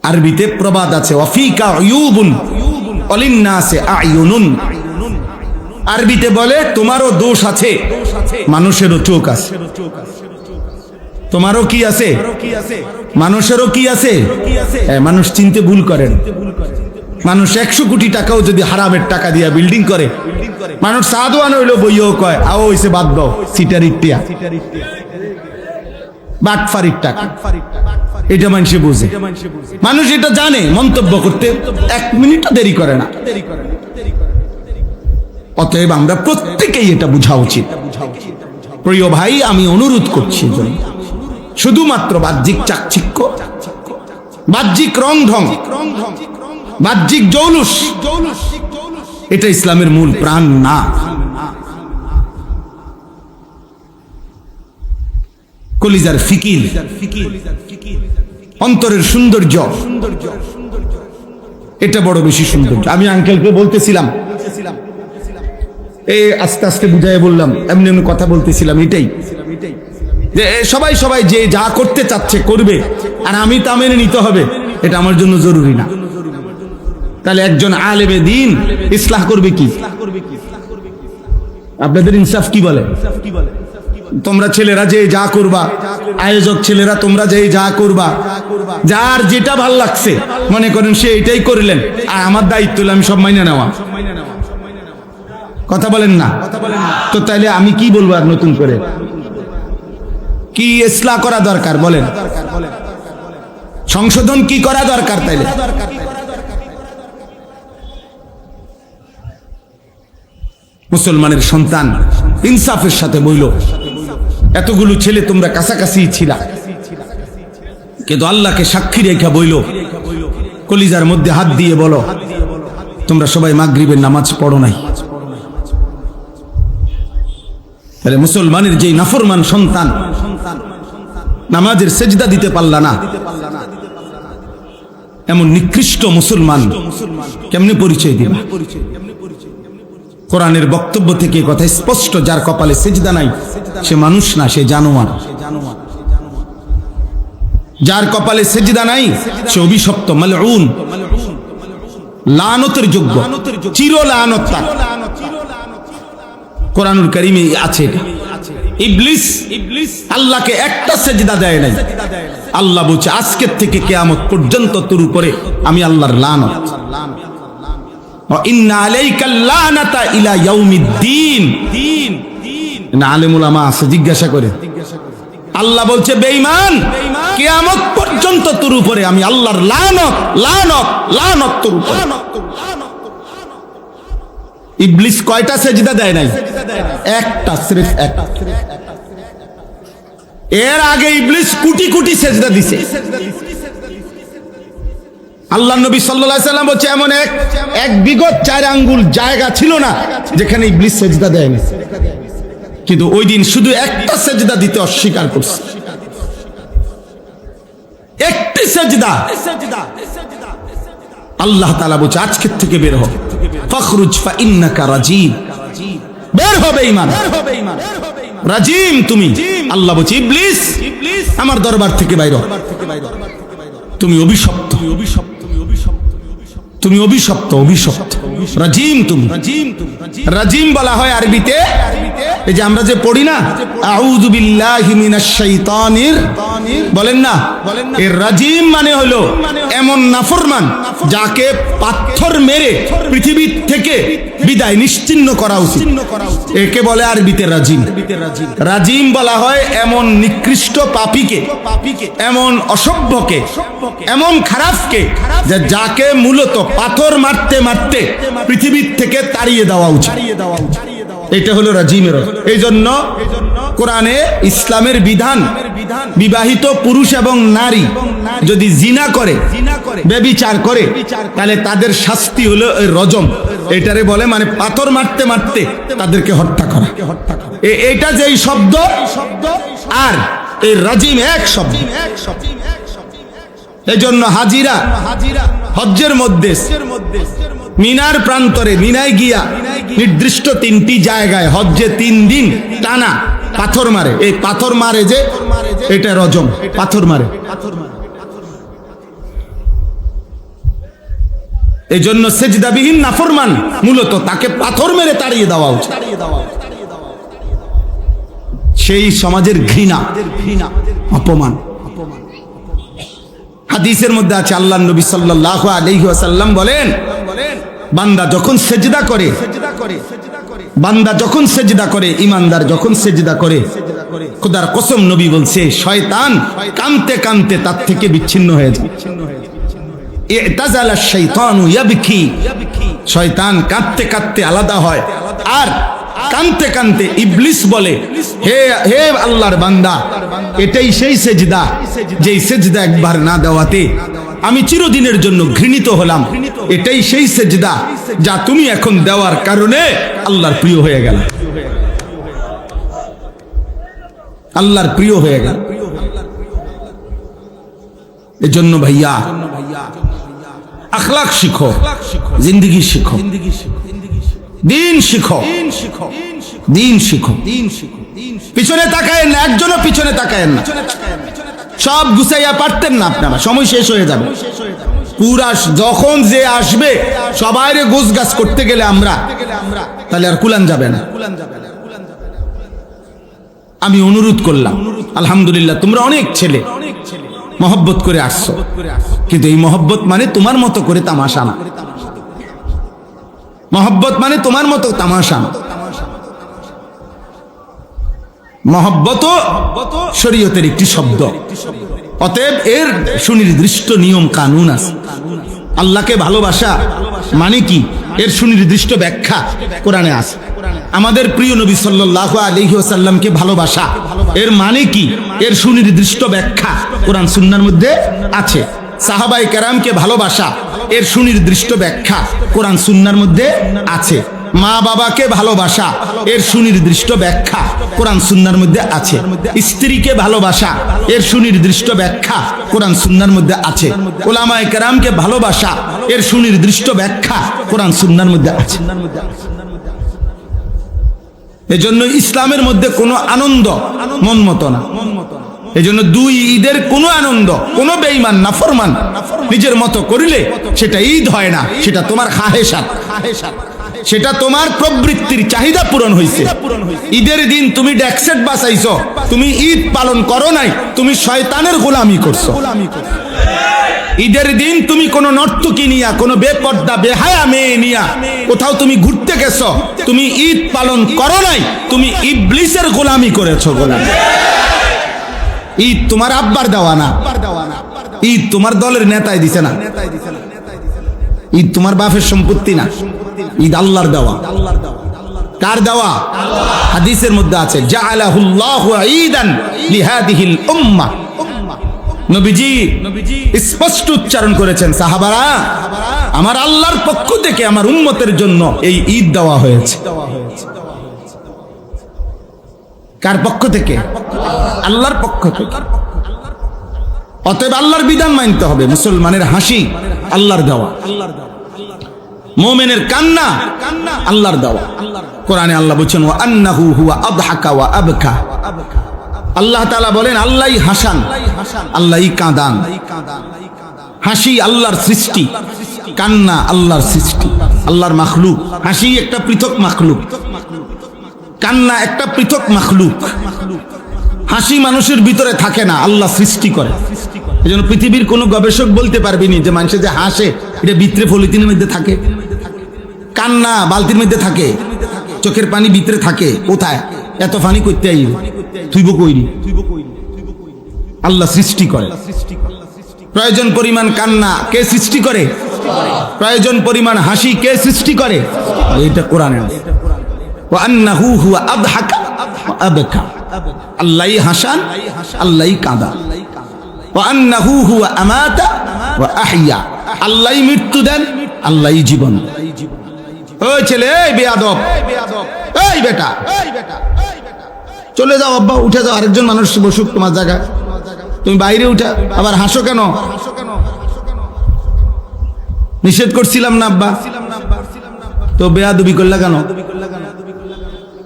আরবিতে প্রবাদ আছে, ওয়াফিকা উয়ুবুন ওয়ালিন্নাসি আয়ুনুন। আরবিতে বলে তোমারও দোষ আছে, মানুষেরও চোখ আছে। তোমারও কি আছে, মানুষেরও কি আছে। মানুষ চিনতে ভুল করেন। মানুষ 100 কোটি টাকাও যদি হারামের টাকা দিয়া বিল্ডিং করে, মানুষ সাদওয়ান হইলো বইও কয় আও হইছে বাদ দাও, সিটারির টিয়া, বাটফারির টাকা। এটা মানুষ বুঝে, মানুষ এটা জানে। মন্তব্য করতে 1 মিনিটও দেরি করে না। অতএব আমরা প্রত্যেকেই এটা বোঝা উচিত। প্রিয় ভাই, আমি অনুরোধ করছি, শুধুমাত্র বাহ্যিক চাকচিক্য, বাহ্যিক রং ঢং, বাহ্যিক জৌলুস, এটা ইসলামের মূল প্রাণ না। কলিজার ফিকির, অন্তরের সৌন্দর্য, এটা বড় বেশি সৌন্দর্য। আমি আঙ্কেলকে বলতেছিলাম, এই আস্তে আস্তে বুঝাই বললাম, এমনি এমনি কথা বলতেছিলাম, এটাই যে সবাই যে যা করতে চাচ্ছে করবে, আর আমি তা মেনে নিতে হবে, এটা আমার জন্য জরুরি না। তাহলে একজন আলেমে দ্বীন ইসলাহ করবে কি? আপনাদের ইনসাফ কি বলে? তোমরা ছেলেরা যে যা করবা, আয়োজক ছেলেরা তোমরা যে যা করবা, যার যেটা ভাল লাগছে মনে করেন সে এটাই করলেন, আর আমার দায়িত্ব হলো আমি সব মাইনে নেওয়া। কথা বলেন না? তো তাইলে আমি কি বলবো আর নতুন করে? কি ইসলাহ করা দরকার বলেন? সংশোধন কি করা দরকার? তাইলে মুসলমানের সন্তান ইনসাফের সাথে বইল, এতগুলো ছেলে তোমরা কাছাকাছি ছিলা, কিন্তু আল্লাহকে সাক্ষী রেখা বইল, কলিজার মধ্যে হাত দিয়ে বলো তোমরা সবাই মাগরিবের নামাজ পড়ো নাই। তাহলে মুসলমানের যে নাফরমান সন্তান নামাজের সেজদা দিতে পারলা না, এমন নিকৃষ্ট মুসলমান কেমনে পরিচয় দিবা? কোরআনের বক্তব্য থেকে কথা স্পষ্ট, যার কপালে সেজদা নাই সে মানুষ না, সে জানোয়ার। যার কপালে সেজদা নাই সে অভিশপ্ত, মালউন, লানতের যোগ্য, চির লানত তার। কোরআনুল কারীমে আছে ইবলিস আল্লাহকে একটা সেজদা দেয় নাই। আল্লাহ বলছে আজকের থেকে কিয়ামত পর্যন্ত তোর উপরে আমি আল্লাহর লানত। ইন্না আলাইকাল লানাতা ইলা ইয়াউমিদ্দিন। না আলেম উলামা আছে, জিজ্ঞাসা করে। আল্লাহ বলছে বেঈমান, কিয়ামত পর্যন্ত তোর উপরে আমি আল্লাহর লানত, লানত, লানত তোর উপরে। ইবলিস কয়টা সেজদা দেয় নাই? একটা, সির্ফ একটা। এর আগে ইবলিস কোটি কোটি সেজদা দিছে। আল্লাহ নবী সাল্লাল্লাহু আলাইহি সাল্লাম বলছে এমন এক বিগত 4 আঙ্গুল জায়গা ছিল না যেখানে ইবলিস সেজদা দেয়নি, কিন্তু ওই দিন শুধু একটা সেজদা দিতে অস্বীকার করছে। একটি সেজদা। আল্লাহ তাআলা বলছে আজকের থেকে বের হ, ফখরুজ ফা ইন্নাকা রাজিম। বের হবে ঈমান, রাজিম তুমি। আল্লাহ বলছে ইবলিস আমার দরবার থেকে বাইর হ, তুমি অভিশপ্ত, তুমি অভিশপ্ত, অভিশপ্ত, রাজিম তুমি। রাজিম বলা হয় আরবিতে, এই যে আমরা যে পড়ি না আউযু বিল্লাহি মিনাশ শাইতানির, বলেন না, এর রাজিম মানে হলো এমন নাফরমান যাকে পাথর মেরে পৃথিবী থেকে বিদায় নিশ্চিহ্ন করা উচিত, একে বলে আরবিতে রাজিম। রাজিম বলা হয় এমন নিকৃষ্ট পাপীকে, এমন অসভ্যকে, এমন খারাপকে যাকে মূলত পাথর মারতে মারতে পৃথিবীর থেকে তাড়িয়ে দেওয়া উচিত। এটা হলো রাজিমের। এই জন্য কোরআনে ইসলামের বিধান, বিবাহিত পুরুষ এবং নারী যদি জিনা করে, ব্যভিচার করে, তাহলে তাদের শাস্তি হলো রজম। এটারে বলে মানে পাথর মারতে মারতে তাদেরকে হত্যা করা। এটা যেই শব্দ আর এই রাজিম এক শব্দ। এই জন্য হাজিরা হজ্জের মধ্যে মিনার প্রান্তরে, মিনায় গিয়া নির্দিষ্ট 3টি জায়গায় হজ্জে 3 দিন টানা পাথর মারে। এই পাথর মারে যে এটা রজম, পাথর মারে। এই জন্য সেজদাবিহীন নাফরমান মূলত তাকে পাথর মেরে তাড়িয়ে দেওয়া উচিত। সেই সমাজের ঘৃণা, অপমান। হাদিসের মধ্যে আছে আল্লাহর নবী সাল্লাল্লাহু আলাইহি ওয়াসাল্লাম বলেন, বান্দা যখন সেজদা করে, বান্দা যখন সেজদা করে, ঈমানদার যখন সেজদা করে, খোদার কসম নবী বলছে শয়তান কাঁদতে কাঁদতে তার থেকে বিচ্ছিন্ন হয়ে যায়। ইতাজালা শাইতানু ইয়াবকি, শয়তান কাঁদতে কাঁদতে আলাদা হয়। আর কাঁদতে কাঁদতে ইবলিস বলে, হে হে আল্লাহর বান্দা, এটাই সেই সেজদা যেই সেজদা একবার না দেওয়াতে আমি চিরদিনের জন্য ঘৃণিত হলাম। এটাই সেই সেজদা যা তুমি এখন দেওয়ার কারণে আল্লাহর প্রিয় হয়ে গেল, আল্লাহর প্রিয় হয়ে গেল। এজন্য ভাইয়া আখলাক শিখো, জিন্দেগি শিখো, দিন শিখো, দিন শিখো। পিছনে তাকায়েন না, একজনও পিছনে তাকায়েন না। সব গুছাইয়া পারতেন না আপনারা, সময় শেষ হয়ে যাবে। পুরা যখন যে আসবে সবাইরে গোছগাছ করতে গেলে আমরা, তাহলে আর কুলান যাবে না। আমি অনুরোধ করলাম, আলহামদুলিল্লাহ তোমরা অনেক ছেলে মহব্বত করে আসছো, কিন্তু এই মহব্বত মানে তোমার মতো করে তামাশা না। মহব্বত মানে তোমার মতো তামাশা না। মহব্বত শরীয়তের একটি শব্দ, অতএব এর সুনির্দিষ্ট নিয়ম কানুন আছে। আল্লাহকে ভালোবাসা মানে কি, এর সুনির্দিষ্ট ব্যাখ্যা কোরআনে আছে। আমাদের প্রিয় নবী সাল্লাল্লাহু আলাইহি ওয়াসাল্লামকে ভালোবাসা এর মানে কি, এর সুনির্দিষ্ট ব্যাখ্যা কোরআন সুন্নাহর মধ্যে আছে। সাহাবায়ে কেরামকে ভালোবাসা এর সুনির্দিষ্ট ব্যাখ্যা কোরআন সুন্নাহর মধ্যে আছে। মা বাবাকে ভালোবাসা এর সুনির্দিষ্ট ব্যাখ্যা কোরআন সুন্নাহর মধ্যে আছে। স্ত্রীকে ভালোবাসা এর সুনির্দিষ্ট ব্যাখ্যা কোরআন সুন্নাহর মধ্যে আছে। উলামায়ে কেরামকে ভালোবাসা এর সুনির্দিষ্ট ব্যাখ্যা কোরআন সুন্নাহর মধ্যে আছে। এজন্য ইসলামের মধ্যে কোনো আনন্দ মন মতো না। এজন্য দুই ঈদের কোনো আনন্দ, কোনো বেঈমান নাফরমান নিজের মতো করিলে সেটা ঈদ হয় না, সেটা তোমার খাহেসাত, সেটা তোমার প্রবৃত্তির চাহিদা পূরণ হয়েছে। ঈদের দিন তুমি ডেকসেট বাঁচাইছো, তুমি ঈদ পালন করো নাই, তুমি শয়তানের গোলামি করছো। ঈদের দিন তুমি কোন নর্তকী নিয়া, কোন বেপর্দা বেহায়া মেয়ে নিয়া কোথাও তুমি ঘুরতে গেছো, তুমি ঈদ পালন করো নাই, তুমি ইবলিসের গোলামি করেছো। গোলামি। ঈদ তোমার আব্বার দেওয়া না, ঈদ তোমার দলের নেতায় দিছে না, ঈদ তোমার বাপের সম্পত্তি না, ঈদ আল্লাহর দেওয়া। কার দেওয়া? হাদিসের মধ্যে আছে, জাআলাহুল্লাহু ঈদান লিহাদিহিল উম্মাহ। নবীজি স্পষ্ট উচ্চারণ করেছেন, সাহাবারা আমার আল্লাহর পক্ষ থেকে আমার উম্মতের জন্য এই ঈদ দেওয়া হয়েছে। কার পক্ষ থেকে? আল্লাহর পক্ষ থেকে। অতএব আল্লাহর বিধান মানতে হবে। মুসলমানের হাসি আল্লাহর দেওয়া, মুমিনের কান্না আল্লাহর দেওয়া। কোরআনে আল্লাহ বলেন, ওয়া আন্নাহু হুয়া আদহাকা ওয়া আবকা। আল্লাহ তাআলা বলেন আল্লাহই হাসান, আল্লাহই কাঁদান। হাসি আল্লাহর সৃষ্টি, কান্না আল্লাহর সৃষ্টি, আল্লাহর মাখলুক। হাসি একটা পৃথক মাখলুক, কান্না একটা পৃথক মাখলুক। হাসি মানুষের ভিতরে থাকে না, আল্লাহ সৃষ্টি করে। এজন্য পৃথিবীর কোনো গবেষক বলতে পারবেনি যে মানুষে যে হাসে এটা ভিতরে পলিথিনের মধ্যে থাকে, কান্না বালতির মধ্যে থাকে, চোখের পানি ভিতরে থাকে। কোথায় এত পানি করতে আইবে? তুইব কইরি। আল্লাহ সৃষ্টি করে। প্রয়োজন পরিমাণ কান্না কে সৃষ্টি করে? প্রয়োজন পরিমাণ হাসি কে সৃষ্টি করে? এইটা কোরআনে আছে। ওয়া আন্নাহু হুয়া আদহাকা ওয়া আবকা। আল্লাহই হাসান, আল্লাহই কাঁদান। ওয়া আন্নাহু হুয়া আমাতা ওয়া আহইয়া। আল্লাহই মৃত্যু দেন, আল্লাহই জীবন। ওই ছেলে, এই বেয়াদব, এই বেটা, চলে যাও আব্বা, উঠে যাও, আরেকজন মানুষ বসুক তোমার জায়গায়, তুমি বাইরে উঠা। আবার হাসো কেন? নিষেধ করছিলাম না আব্বা, তো বেয়াদবি করলা কেন?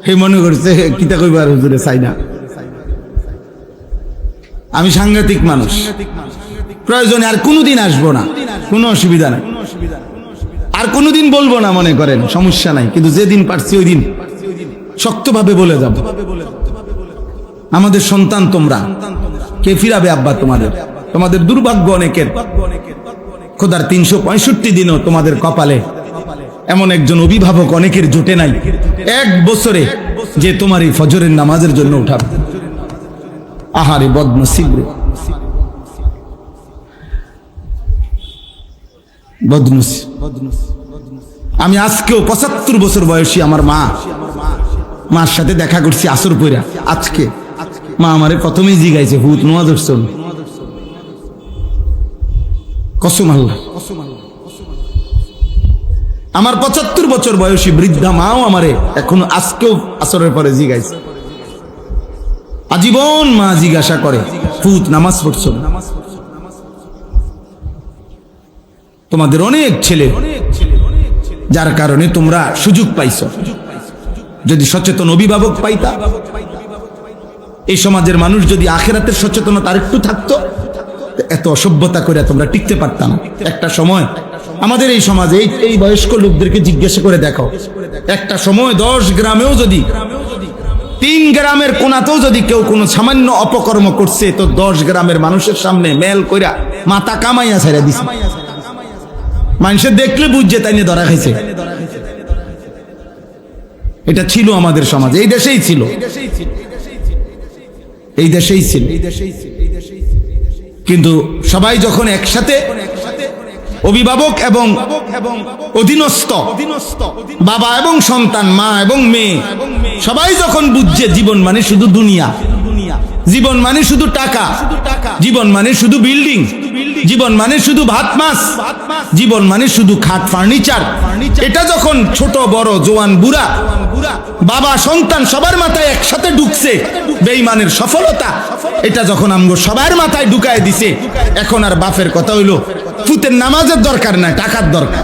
হে মনে করছে কিতা কইবার হুজুরে চাই না। আমি সাংঘাতিক মানুষ, প্রয়োজনে আর কোনোদিন আসবো না, কোনো অসুবিধা নাই, আর কোনোদিন বলবো না, মনে করেন সমস্যা নাই। কিন্তু যেদিন পারছি ওই দিন শক্তভাবে বলে যাব। আমাদের সন্তান তোমরা, কে ফিরাবে আব্বা তোমাদের? তোমাদের দুর্ভাগ্য অনেকের, খোদার 365 দিনও তোমাদের কপালে এমন একজন অভিভাবক অনেকের জোটে নাই এক বছরে যে তোমার এই ফজরের নামাজের জন্য উঠাবে। আহারে বদনসিব রে, বদনসিব। আমি আজকেও 75 বছর বয়সী আমার মার সাথে দেখা করছি আসর পইরা। আজকে মা আমারে প্রথমেই জিগাইছে, হুত নামাজ পড়ছস? কসম আল্লাহ, আমার 75 বছর বয়সী বৃদ্ধা মাও আমারে এখন আজকেও আসরের পরে জিগাইছে। আজীবন মা জিজ্ঞাসা করে, হুত নামাজ পড়ছো? তোমাদের অনেক ছেলে, যার কারণে তোমরা সুযোগ পাইছো। যদি সচেতন অভিভাবক পাইতা, এই সমাজের মানুষ যদি আখিরাতের সচেতনতা আরেকটু থাকতো, এত অসভ্যতা করে তোমরা টিকতে পারতাম না। একটা সময় আমাদের এই সমাজে এই বয়স্ক লোকদেরকে জিজ্ঞাসা করে দেখো, একটা সময় 10 গ্রামেও যদি 3 গ্রামের কোনাতেও যদি কেউ কোনো সামান্য অপকর্ম করছে তো 10 গ্রামের মানুষের সামনে মেল কইরা মাথা কামাইয়া ছেড়ে দিছে। মানুষে দেখলে বুঝছে তাই নিয়ে ধরা খাইছে। এটা ছিল আমাদের সমাজে, এই দেশেই ছিল, এই দেশেই ছিল। কিন্তু সবাই যখন একসাথে, অভিভাবক এবং অধীনস্থ, বাবা এবং সন্তান, মা এবং মেয়ে, সবাই যখন বুঝছে জীবন মানে শুধু দুনিয়া, জীবন মানে শুধু টাকা, জীবন মানে শুধু বিল্ডিং, জীবন মানে শুধু ভাত মাছ, জীবন মানে শুধু খাট ফার্নিচার, এটা যখন ছোট বড় জোয়ান বুড়া, বাবা সন্তান সবার মাথায় একসাথে ঢুকছে, বেঈমানের সফলতা এটা যখন আমগো সবার মাথায় ঢুকায় দিছে, এখন আর বাপের কথা হইলো ফুতের নামাজের দরকার নাই, টাকার দরকার।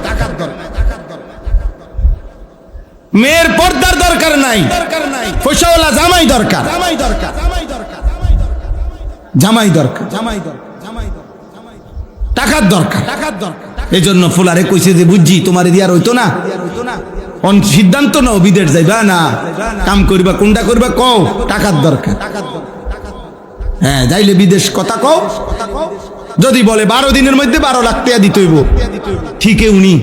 মেয়ের পর্দার দরকার নাই, পয়সাওয়ালা জামাই দরকার, জামাই দরকার, টাকার দরকার। এই জন্য ফুলারে কইছে যে বুঝছি তোমার দিয়ার হইতো না, সিদ্ধান্ত নাও বিদেশ যাইবা না কাম করিবা, কোনটা করবা কও, টাকার দরকার। হ্যাঁ যাইলে বিদেশ কথা কও, যদি বলে 12 দিনের মধ্যে 12 লাখ টাকা দিতে হইব, ঠিকই উনি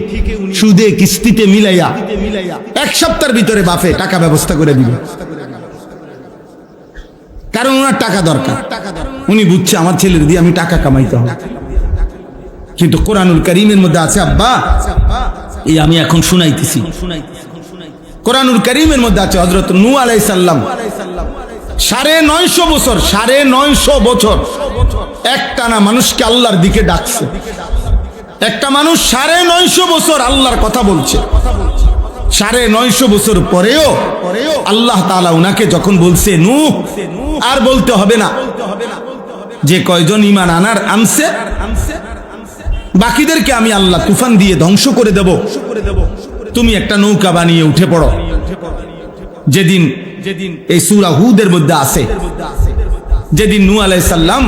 সুদে কিস্তিতে মিলাইয়া 1 সপ্তাহের ভিতরে বাপে টাকা ব্যবস্থা করে দিবে, কারণ ওনার টাকা দরকার। উনি বুঝছে আমার ছেলের দিয়ে আমি টাকা কামাইতে হবে। কিন্তু কোরআনুল কারীমের মধ্যে আছে, আব্বা এই আমি এখন শুনাইতেছি, কোরআনুল কারীমের মধ্যে আছে হযরত নূহ আলাইহিস সালাম 950 বছর, 950 বছর একটানা মানুষকে আল্লাহর দিকে ডাকছে। একটা মানুষ 950 বছর আল্লাহর কথা বলছে, 950 বছর পরেও আল্লাহ তাআলা উনাকে যখন বলছে নূহ আর বলতে হবে না, যে কয়জন ঈমান আনছে বাকিদেরকে আমি আল্লাহ তুফান দিয়ে ধ্বংস করে দেব, তুমি একটা নৌকা বানিয়ে উঠে পড়ো। যেদিন এই সূরা হুদের মধ্যে আছে, যেদিন নূহ আলাইহিস সালাম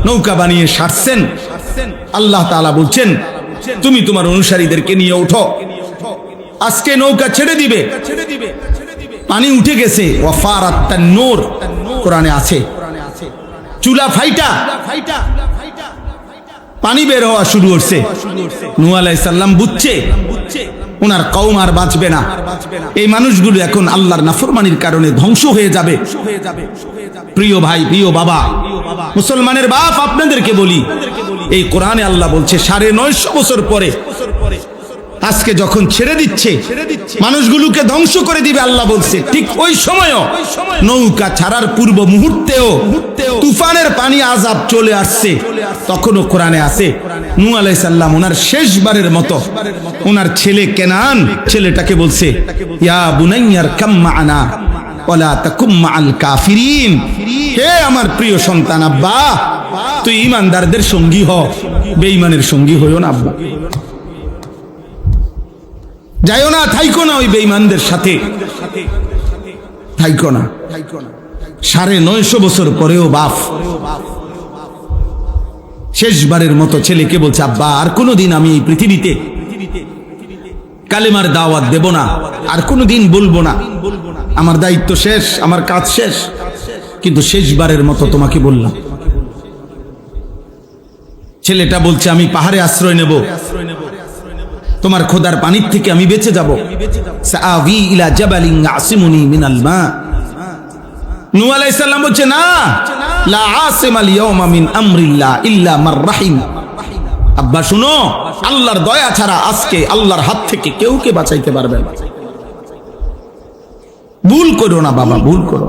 নৌকা বানিয়ে সারছেন, আল্লাহ তাআলা বলছেন তুমি তোমার অনুসারীদেরকে নিয়ে ওঠো, আজকে নৌকা ছেড়ে দিবে। পানি উঠে গেছে, ওয়াফারাত তান্নুর কোরআনে আছে, চুলা ফাইটা পানি বের হওয়া শুরু হচ্ছে। নূহ আলাইহিস সালাম বুঝছে ওনার কওম আর বাঁচবে না, এই মানুষগুলো এখন আল্লাহর নাফরমানির কারণে ধ্বংস হয়ে যাবে। প্রিয় ভাই, প্রিয় বাবা, মুসলমানের বাপ, আপনাদেরকে বলি, এই কোরআনে আল্লাহ বলছে 950 বছর পরে আজকে যখন ছেড়ে দিচ্ছে, মানুষগুলোকে ধ্বংস করে দিবে আল্লাহ বলছে, ঠিক ওই সময়ও নৌকা ছাড়ার পূর্ব মুহূর্তেও তুফানের পানি আযাব চলে আসছে। তখনও কোরআনে আছে নূহ আলাইহিস সালাম ওনার শেষবারের মতো ওনার ছেলে কেনান ছেলেটাকে বলছে, ইয়া বুনাইয়ার কাম মা'ানা ওয়ালা তাকুম মা'আল কাফিরিন, হে আমার প্রিয় সন্তান, আব্বা তুই ঈমানদারদের সঙ্গী হ, বেঈমানের সঙ্গী হইও না। আব্বা যাইও না, থাইকো না ওই বেঈমানদের সাথে, থাইকো না। 950 বছর পরেও বাপ শেষবারের মতো ছেলেকে বলছে, আব্বা আর কোনোদিন আমি এই পৃথিবীতে কালেমার দাওয়াত দেব না, আর কোনোদিন বলবো না, আমার দায়িত্ব শেষ, আমার কাজ শেষ, কিন্তু শেষবারের মতো তোমাকে বললাম। ছেলেটা বলছে আমি পাহাড়ে আশ্রয় নেব, তোমার খোদার পানির থেকে আমি বেঁচে যাব। সাআবি ইলা জাবালিন ইয়াসিমুনি মিনাল মা। নূহ আলাইহিস সালাম বলছে না, লা আসিমাল ইয়াওমা মিন আমরিল্লাহ ইল্লা মার রাহিম। আব্বা শুনো, আল্লাহর দয়া ছাড়া আজকে আল্লাহর হাত থেকে কেউকে বাঁচাইতে পারবে না। ভুল করো না বাবা, ভুল করো।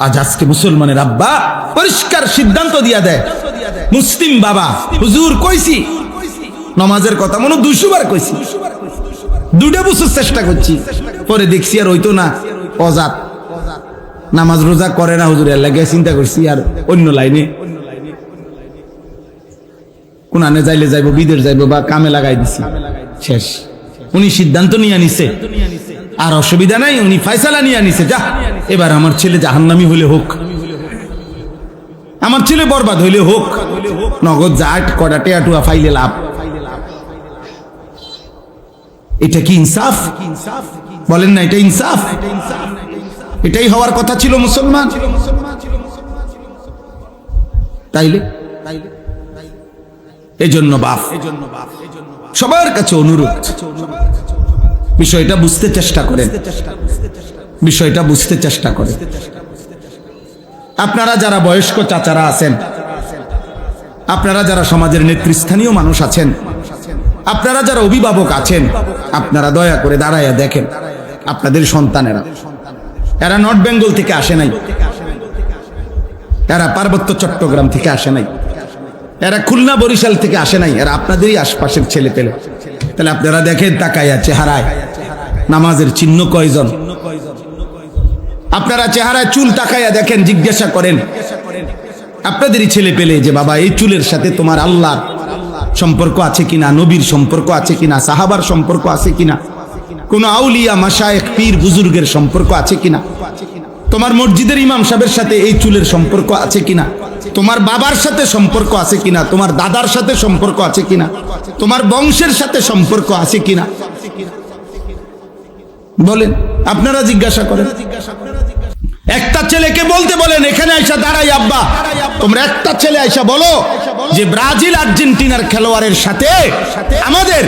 আজ আজকে মুসলমানের আব্বা পরিষ্কার সিদ্ধান্ত দিয়া দেয়, মুসলিম বাবা, হুজুর কইছি নামাজের কথা মনে 200 বার কইছি, 2 বছর চেষ্টা করছি, পরে দেখছি আর হইতো না, অজাত নামাজ রোজা করে না হুজুর, এর লাগে চিন্তা করছি আর অন্য লাইনে কোনানে যাইলে যাইবো, বিদেশ যাইবো বা কামে লাগাই দিছি, শেষ। উনি সিদ্ধান্ত নিয়ে নিছে, আর অসুবিধা নাই, উনি ফয়সালা নিয়ে নিছে, যা এবার আমার ছেলে জাহান্নামী হইলে হোক, আমার ছেলে বরবাদ হইলে হোক, নগদ জাট কটা টেয়াটুয়া ফাইলে লাভ। এটা কি ইনসাফ? বলেন না এটা ইনসাফ? এটাই হওয়ার কথা ছিল মুসলমান। তাইলে এজন্য বাপ সবার কাছে অনুরোধ, বিষয়টা বুঝতে চেষ্টা করেন, বিষয়টা বুঝতে চেষ্টা করেন। আপনারা যারা বয়স্ক চাচারা আছেন, আপনারা যারা সমাজের নেতৃস্থানীয় মানুষ আছেন, আপনারা যারা অভিভাবক আছেন, আপনারা দয়া করে দাঁড়াইয়া দেখেন আপনাদের সন্তানেরা, এরা নর্থ বেঙ্গল থেকে আসে নাই, এরা পার্বত্য চট্টগ্রাম থেকে আসে নাই, এরা খুলনা বরিশাল থেকে আসে নাই, এরা আপনাদেরই আশপাশের ছেলে পেলে। তাহলে আপনারা দেখেন তাকাইয়া চেহারায় নামাজের চিহ্ন কয়জন? আপনারা চেহারায় চুল তাকাইয়া দেখেন, জিজ্ঞাসা করেন আপনাদেরই ছেলে পেলে যে বাবা এই চুলের সাথে তোমার আল্লাহর সম্পর্ক আছে কিনা, নবীর সম্পর্ক আছে কিনা, সাহাবার সম্পর্ক আছে কিনা, কোন আউলিয়া মাশায়েখ পীর বুজুর্গের সম্পর্ক আছে কিনা, তোমার মসজিদের ইমাম সাহেবের সাথে এই চুলের সম্পর্ক আছে কিনা, তোমার বাবার সাথে সম্পর্ক আছে কিনা, তোমার দাদার সাথে সম্পর্ক আছে কিনা, তোমার বংশের সাথে সম্পর্ক আছে কিনা, বলেন, আপনারা জিজ্ঞাসা করেন। একটা ছেলেকে বলতে বলেন এখানে আইসা দাঁড়াই, আব্বা তোমরা একটা ছেলে আইসা বলো যে ব্রাজিল আর্জেন্টিনার খেলোয়াড়ের সাথে আমাদের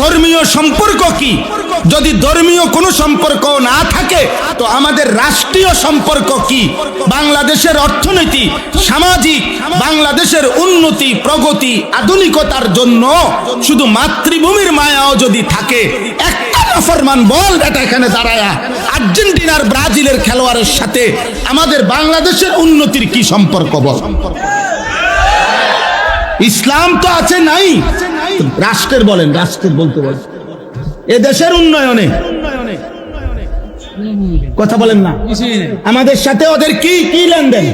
ধর্মীয় সম্পর্ক কি? যদি ধর্মীয় কোনো সম্পর্ক না থাকে তো আমাদের রাষ্ট্রীয় সম্পর্ক কি? বাংলাদেশের অর্থনীতি, সামাজিক, বাংলাদেশের উন্নতি, প্রগতি, আধুনিকতার জন্য শুধু মাতৃভূমির মায়াও যদি থাকে, একটা নাফরমান বল এটা এখানে দাঁড়ায়া আর্জেন্টিনার ব্রাজিলের খেলোয়াড়ের সাথে আমাদের বাংলাদেশের উন্নতির কি সম্পর্ক বল? ইসলাম তো আছে নাই, রাষ্ট্রের বলেন, রাষ্ট্রের বলতে বলেন এ দেশের উন্নয়নে কথা বলেন না, আমাদের সাথে ওদের কি কি লেনদেন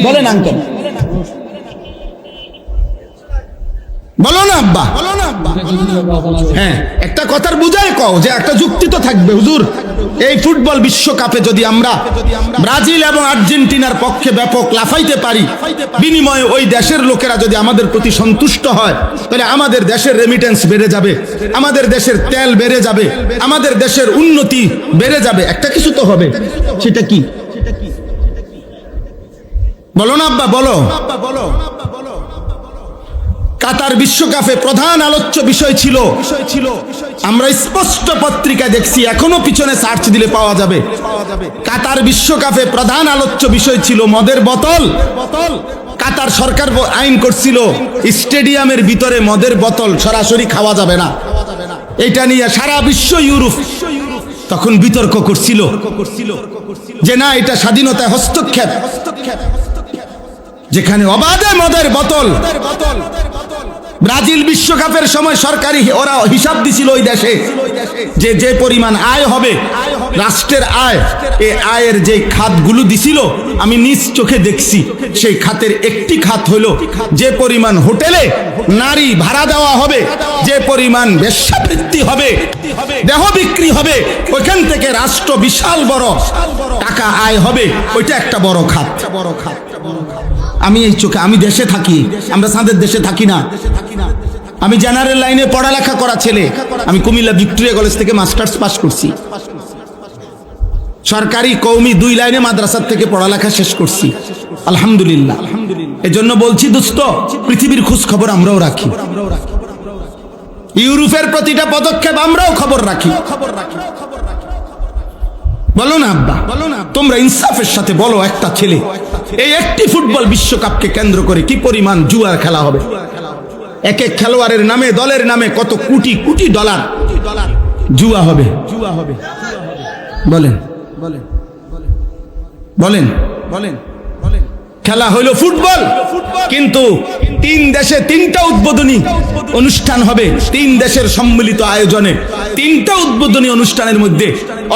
বলেন আঙ্কেল, বলো না আব্বা, বলো না আব্বা। হ্যাঁ, একটা কথার বুঝায় কও যে একটা যুক্তি তো থাকবে। হুজুর, এই ফুটবল বিশ্বকাপে যদি আমরা ব্রাজিল এবং আর্জেন্টিনার পক্ষে ব্যাপক লাফাইতে পারি, বিনিময়ে ওই দেশের লোকেরা যদি আমাদের প্রতি সন্তুষ্ট হয়, তাহলে আমাদের দেশের রেমিটেন্স বেড়ে যাবে, আমাদের দেশের তেল বেড়ে যাবে, আমাদের দেশের উন্নতি বেড়ে যাবে। একটা কিছু তো হবে, সেটা কি? বলো না আব্বা, বলো। কাতার বিশ্বকাপে প্রধান আলোচ্য বিষয় ছিল, আমরা স্পষ্ট পত্রিকা দেখছি, এখনো পিছনে সার্চ দিলে পাওয়া যাবে, কাতার বিশ্বকাপে প্রধান আলোচ্য বিষয় ছিল মদের বোতল। কাতার সরকার আইন করছিল স্টেডিয়ামের ভিতরে মদের বোতল সরাসরি খাওয়া যাবে না। এটা নিয়ে সারা বিশ্ব, ইউরোপ তখন বিতর্ক করছিল যে না, এটা স্বাধীনতায় হস্তক্ষেপ, যেখানে অবাধে মদের বোতল। ব্রাজিল বিশ্বকাপের সময় সরকারি ওরা হিসাব দিছিল ওই দেশে যে যে পরিমাণ আয় হবে, রাষ্ট্রের আয়, এই আয়ের যে খাতগুলো দিছিল আমি নিজ চোখে দেখছি, সেই খাতের একটি খাত হলো যে পরিমাণ হোটেলে নারী ভাড়া দেওয়া হবে, যে পরিমাণ বেশ্যাবৃত্তি হবে, দেহ বিক্রি হবে, ওইখান থেকে রাষ্ট্র বিশাল বড় টাকা আয় হবে, ওইটা একটা বড় খাত। আমি এই চোখে, আমি দেশে থাকি, আমরা সাদের দেশে থাকি না। আমি জেনারেল লাইনে পড়ালেখা করা ছেলে, আমি কুমিল্লা ভিক্টোরিয়া কলেজ থেকে মাস্টার্স পাস করছি, সরকারি কওমি 2 লাইনে মাদ্রাসা থেকে পড়ালেখা শেষ করছি, আলহামদুলিল্লাহ। এজন্য বলছি দোস্ত, পৃথিবীর খোঁজ খবর আমরাও রাখি, ইউরোপের প্রতিটা পদক্ষেপ আমরাও খবর রাখি। বলো না আব্বা, তোমরা ইনসাফের সাথে বলো, একটা ছেলে এই একটি ফুটবল বিশ্বকাপকে কেন্দ্র করে কি পরিমাণ জুয়ার খেলা হবে? এক এক খেলোয়াড়ের নামে, দলের নামে কত কোটি কোটি ডলার জুয়া হবে। বলেন বলেন বলেন বলেন খেলা হইল ফুটবল, কিন্তু 3 দেশে 3টা উদ্বোধনী অনুষ্ঠান হবে, 3 দেশের সম্মিলিত আয়োজনে 3টা উদ্বোধনী অনুষ্ঠানের মধ্যে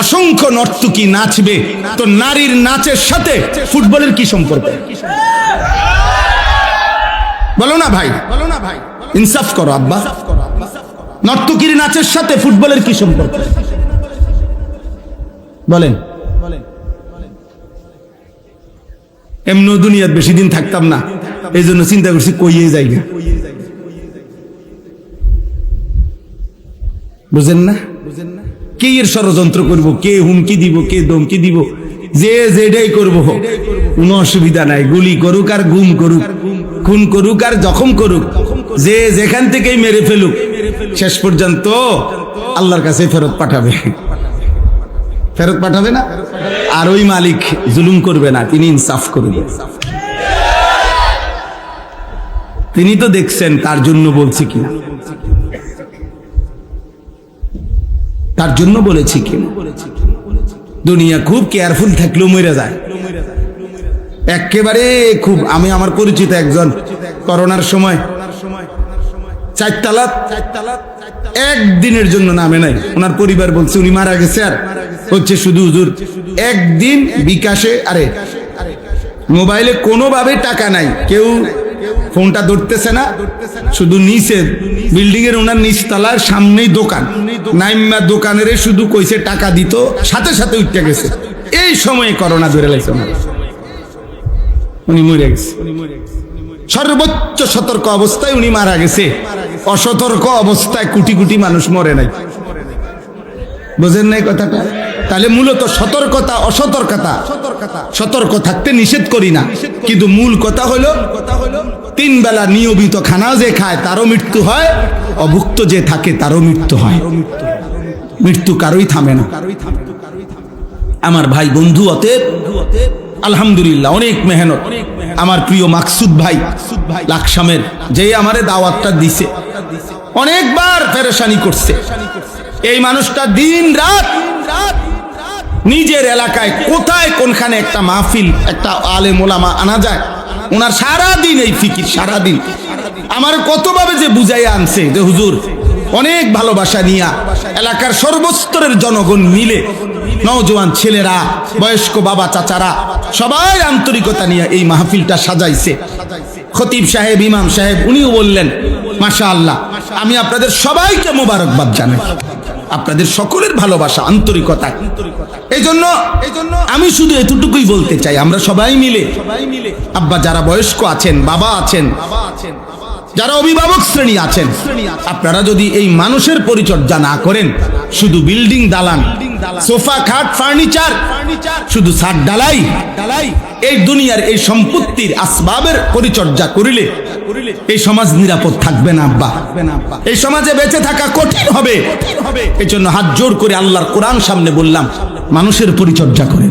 অসংখ্য নর্তকী নাচবে। তো নারীর নাচের সাথে ফুটবলের কি সম্পর্ক? বলো না ভাই, বলো না ভাই, ইনসাফ করো আব্বা। নর্তকীর নাচের সাথে ফুটবলের কি সম্পর্ক? বলেন। এমন দুনিয়ার বেশি দিন থাকতাম না, এই জন্য চিন্তা করছি কইয়ে যাইগা, বুঝেন না? কে এর ষড়যন্ত্র করব, কে হুমকি দিব, কে ধমকি দিব, যে যেটাই করবো হোক, কোনো অসুবিধা নাই। গুলি করুক আর গুম করুক, খুন করুক আর জখম করুক, যে যেখান থেকেই মেরে ফেলুক, শেষ পর্যন্ত আল্লাহর কাছে ফেরত পাঠাবে। ফেরত পাঠাবে না? আর ওই মালিক জুলুম করবে না, তিনি ইনসাফ করবে। তিনি তো দেখছেন, তার জন্য বলছি কি, তার জন্য বলেছি কি। দুনিয়া খুব কেয়ারফুল থাকলেও মরে যায় একেবারে খুব। আমি আমার পরিচিত একজন করোনার সময় 4 তালা একদিনের জন্য নামে নাই, ওনার পরিবার বলছে উনি মারা গেছে। আর হচ্ছে শুধু হুজুর একদিন বিকাশে, আরে মোবাইলে কোনোভাবে টাকা নাই, কেউ ফোনটা ধরতেছে না, শুধু নিচে বিল্ডিং এর ওনার নিচতলার সামনেই দোকান, নাইমা দোকানের শুধু কইছে টাকা দিত, সাথে সাথে উঠতে গেছে। এই সময়ে করোনা ধরে লাগছে, উনি মরে গেছে। সর্বোচ্চ সতর্ক অবস্থায় উনি মারা গেছে, অসতর্ক অবস্থায় কোটি কোটি মানুষ মরে নাই। বুঝেন নাই কথাটা? তাহলে মূলত সতর্কতা অসতর্কতা, সতর্ক থাকতে নিষেধ করি না, কিন্তু মূল কথা হলো 3 বেলা নিয়মিত খানা যে খায় তারও মৃত্যু হয়, অভুক্ত যে থাকে তারও মৃত্যু হয়। মৃত্যু কারোই থামে না আমার ভাই বন্ধু। অতএব আলহামদুলিল্লাহ অনেক মেহনত আমার প্রিয় মাকসুদ ভাই লাকসামের, যে আমারে দাওয়াতটা দিছে, অনেকবার পেরেশানি করছে। এই মানুষটা দিন রাত নিজের এলাকায় কোথায় কোনখানে একটা মাহফিল, একটা আলেম ওলামা আনা যায়, ওনার সারাদিন এই ফিকির, সারাদিন আমার কতভাবে যে বুঝাইয়া আনছে যে হুজুর অনেক ভালোবাসা নিয়া এলাকার সর্বস্তরের জনগণ মিলে, নওজোয়ান ছেলেরা, বয়স্ক বাবা চাচারা সবাই আন্তরিকতা নিয়ে এই মাহফিলটা সাজাইছে। খতিব সাহেব, ইমাম সাহেব উনিও বললেন মাশাআল্লাহ, আমি আপনাদের সবাইকে মোবারকবাদ জানাই, আপনাদের সকলের ভালোবাসা আন্তরিকতা। এই জন্য আমি শুধু এতটুকুই বলতে চাই, আমরা সবাই মিলে, আব্বা যারা বয়স্ক আছেন, বাবা আছেন, যারা অভিভাবক শ্রেণী আছেন, আপনারা যদি এই মানুষের পরিচর্যা না করেন, শুধু বিল্ডিং দালান, সোফা খাট ফার্নিচার, শুধু ছাদ ডালাই, এই দুনিয়ার এই সম্পত্তির আসবাবের পরিচর্যা করিলে এই সমাজ নিরাপদ থাকবে না আব্বা। এই সমাজে বেঁচে থাকা কঠিন হবে। এই জন্য হাত জোড় করে আল্লাহর কোরআন সামনে বললাম, মানুষের পরিচর্যা করে।